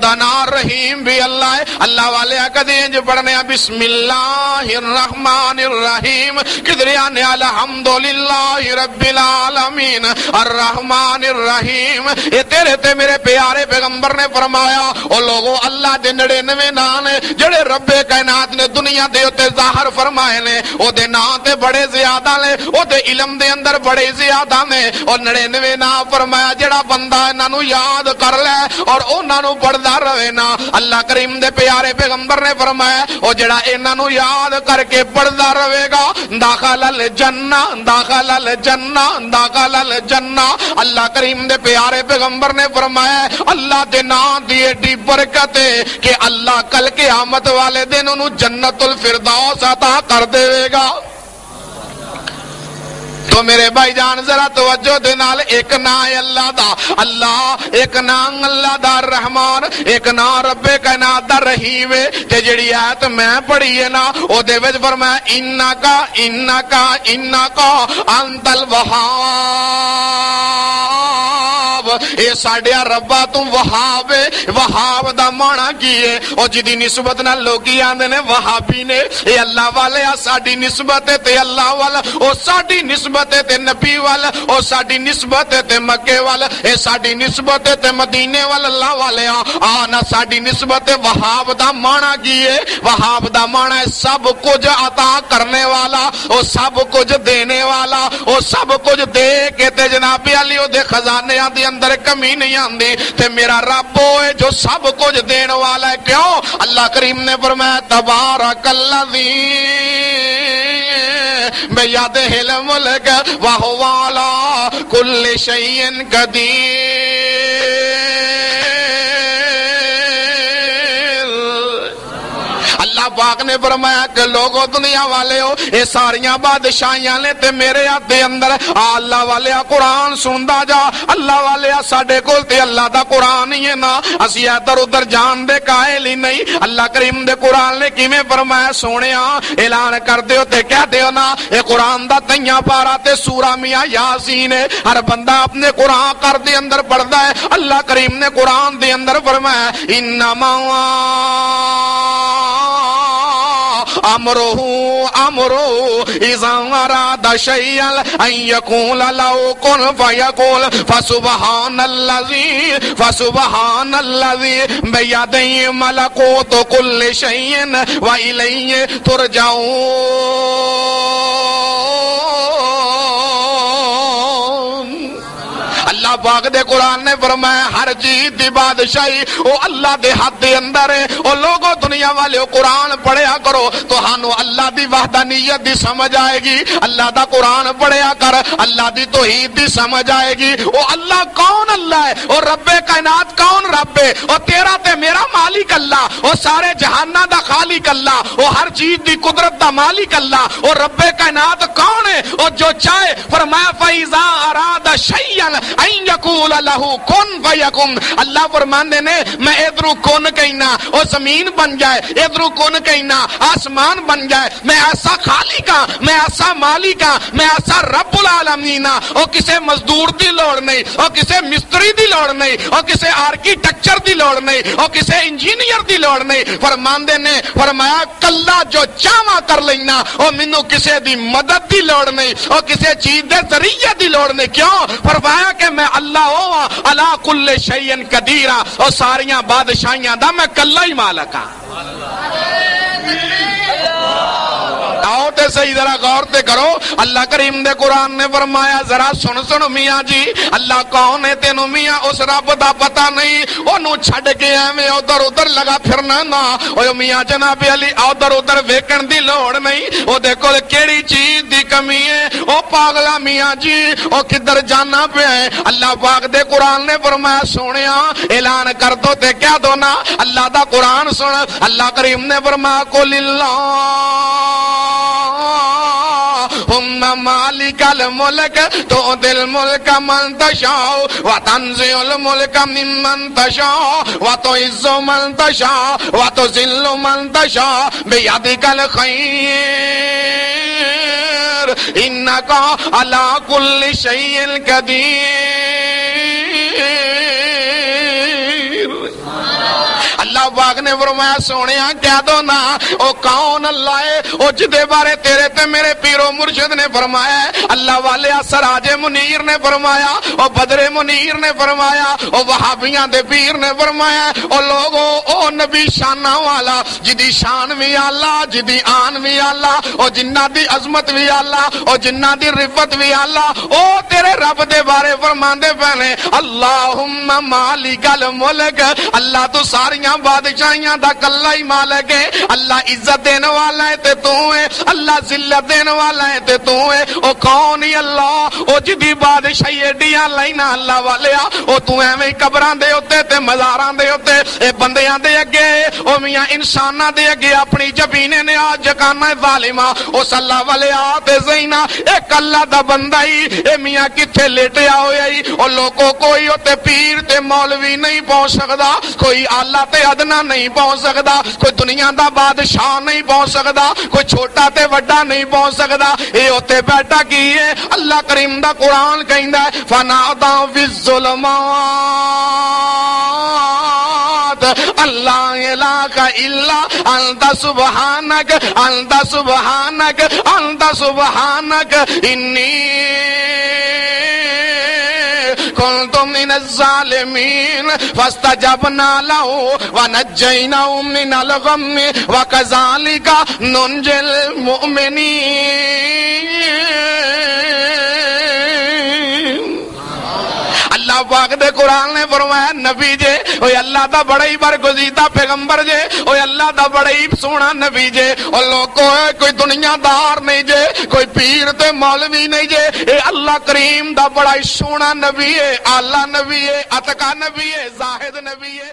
دا نام رحیم بھی اللہ ہے. اللہ والے کدی انج پڑھنے بسم اللہ الرحمن الرحیم, کدھر آنے الحمدللہ رب العالمین الرحمن الرحیم. یہ تیرے تے میرے پیارے پیغمبر نے فرمایا او لوگوں اللہ دے 99 نام نے جڑے رب کائنات نے دنیا دے تے ظاہر فرمائے نے, او دے نام تے بڑے زیادہ نے, او دے علم دے اندر بڑے زیادہ نے. اور 99 نام فرمایا جڑا بندہ انہاں نو یاد کر لے اور انہاں نو پڑھدا رہے نا, اللہ کریم دے پیارے پیغمبر نے فرمایا او جڑا انہاں نو یاد کر کے پڑھدا رہے گا داخل الجنہ داخل الجنہ داخل الجنہ. اللہ کریم دے پیارے پیغمبر نے فرمایا اللہ دے نام دی ایڈی برکت ہے کہ اللہ کل قیامت والے دن انہوں جنت الفردوس عطا کر دے گا. تو میرے بھائی جان ذرا توجہ دے نال ایک نام ہے اللہ دا اللہ, ایک نام اللہ دا رحمان, ایک نام رب کائنات دا رحیم ہے. تے جڑی آیت میں پڑھی ہے نا او دے وچ فرمایا انکا انکا انکا انت الوہاب, اے ساڈیا ربا تو وہاب ہے. وہاب دا معنی کی ہے او جدی نسبت نال لوکی آندے نے وہابی نے, اے اللہ والے ساڈی نسبت تے اللہ والا, او ساڈی نسبت تے نبی والا, او ساڈی نسبت تے مکے والا, اے ساڈی نسبت تے مدینے والا. اللہ والے آنا ساڈی نسبت وہاب دا معنی کی ہے. وہاب دا معنی ہے سب کچھ عطا کرنے والا, او سب کچھ دینے والا, او سب کچھ دے کے تے جناب علی او دے خزانے دی اندر کمی نہیں آندی. تے میرا رب ہے جو سب کچھ دین والا ہے. کیوں؟ اللہ کریم نے فرمایا تبارک الذی بیدہ الملک وہو علی کل شیء قدیر. اللہ پاک نے فرمایا کہ لوگوں دنیا والے ہو اے ساریاں بادشاہیاں نے تے میرے ہاتھ دے اندر اللہ والے قرآن سندا جا. اللہ والے ساڈے کول تے اللہ دا قرآن ہی ہے نا, اسی ادھر ادھر جان دے قائل ہی نہیں. اللہ کریم دے قرآن نے کیویں فرمایا سونیا اعلان کر دیو تے کہہ دیو نا اے قرآن دا 23 پارا تے سورہ میاں یاسین ہے. ہر بندہ اپنے قرآن کر دے اندر پڑھدا ہے. اللہ کریم نے قرآن دے اندر فرمایا انما امرو اذا اراد شيئا ان يقول له كن فيكون. فسبحان الذي بيده ملكوت كل شيء واليه ترجعون. اللہ پاک دے قرآن نے فرمایا ہر چیز دی بادشاہی او اللہ دے ہاتھ دے اندر ہے. او لوگوں دنیا والے قرآن پڑھیا کرو تو ہانو اللہ دی وحدانیت دی سمجھ آئے گی. اللہ دا قرآن پڑھیا کر اللہ دی توحید دی سمجھ آئے گی. او اللہ کون اللہ ہے, او رب کائنات کون رب ہے, او تیرا تے میرا مالک اللہ, او سارے جہانہ دا خالق اللہ, او ہر چیز دی قدرت دا مالک اللہ. او رب کائنات کون ہے, او جو چاہے فرمایا فَإِذَا أَرَادَ شَيْئًا أَن يَقُولَ لَهُ كُن فَيَكُن. اللہ فرماندے نے میں ادھرو کن کہنا او زمین بن جائے, ادھرو کن کہنا آسمان بن جائے. میں ایسا خالق ہاں, میں ایسا مالک ہاں, میں ایسا رب العالمین ہاں. او کسے مزدور دی لوڑ نہیں, او کسے مستری دی لوڑ نہیں, او کسے آرکیٹیکچر دی لوڑ نہیں, او کسے انجینئر دی لوڑ نہیں. فرماندے نے فرمایا کلا جو چاہواں کر لینا, او مینوں کسے دی مدد دی لوڑ نہیں, او کسے چیز دے ذریعے دی لوڑ نہیں. کیوں؟ فرمایا کہ میں اللہ ہوا علی کل شیء قدیر, او ساریاں بادشاہیاں دا میں کلا ہی مالک ہاں. آؤ تے صحیح ذرا غور تے کرو. اللہ کریم دے قرآن نے فرمایا ذرا سن میاں جی اللہ کون ہے تینوں میاں اس رب دا پتہ نہیں, انہوں چھڑ کے ایویں ادھر ادھر لگا پھرنا نا. او میاں جناب علی ادھر ادھر ویکھن دی لوڑ نہیں, او دے کول کیڑی چیز دی کمی ہے, او پاگلا میاں جی او کدھر جانا پیا ہے. اللہ پاک دے قرآن نے فرمایا سونیا اعلان کر دو تے کہہ دو نا اللہ دا قرآن سن. اللہ کریم نے فرمایا قل مالک الملک تؤتی الملک من تشاء وتنزع الملک ممن تشاء وتعز من تشاء وتذل من تشاء بیدک الخیر انک علی کل شیء قدیر. پاک نے فرمایا سونیا کہہ دو نا او کون اللہ ہے او جدے بارے تیرے تے میرے پیرو مرشد نے فرمایا ہے اللہ والے سراج منیر نے فرمایا او بدر منیر نے فرمایا او وہابیاں دے پیر نے فرمایا او لوگو او نبی شانہ والا جدی شان بھی اللہ جدی آن بھی اللہ او جنہ دی عظمت بھی اللہ او جنہ دی رفت بھی اللہ او تیرے رب دے بارے فرماندے پہنے اللہم مالک الملک اللہ تو ساریاں بادشاہیاں دا کلہ ہی مالک ہے اللہ عزت دینے والا ہے تے تو ہے اللہ ذلت دینے والا ہے تے تو ہے او کون ہی اللہ او جدی بادشاہی ایڈیاں لینا اللہ والیا او تو ایویں قبراں دے ہوتے تے مزاراں دے ہوتے اے بندیاں دے اگے او میاں انساناں دے اگے اپنی جبینے نے آ جکانا ظالمہ او صلی اللہ والیا تے زینا ایک اللہ دا بندہ ہی اے میاں کتھے لیٹیا ہویا ہی او لوگوں کوئی ہوتے پیر تے مولوی نہیں پہنچ سکدا کوئی آلہ تے ادنا نہیں پہنچ سکدا کوئی دنیا دا بادشاہ نہیں پہنچ سکدا کوئی چھوٹا تے وڈا نہیں پہنچ سکدا اے ہوتے بیٹھا کی ہے اللہ کریم دا قرآن کہندا ہے فناداں فی الظلمات اللہ الہ الا انت سبحانک انت سبحانک انت سبحانک انی كنت من الظالمين فاستجبنا له ونجيناه من الغم وكذلك ننجي المؤمنين اللہ پاک دے قرآن نے فرمایا نبی جے اوے اللہ دا بڑا ہی برگزیدہ پیغمبر جے اوے اللہ دا بڑا ہی سونا نبی جے اور لوگوں کوئی دنیا دار نہیں جے کوئی پیر تے مولوی نہیں جے اے اللہ کریم دا بڑا ہی سونا نبی ہے اعلیٰ نبی ہے اتقا نبی ہے زاہد نبی ہے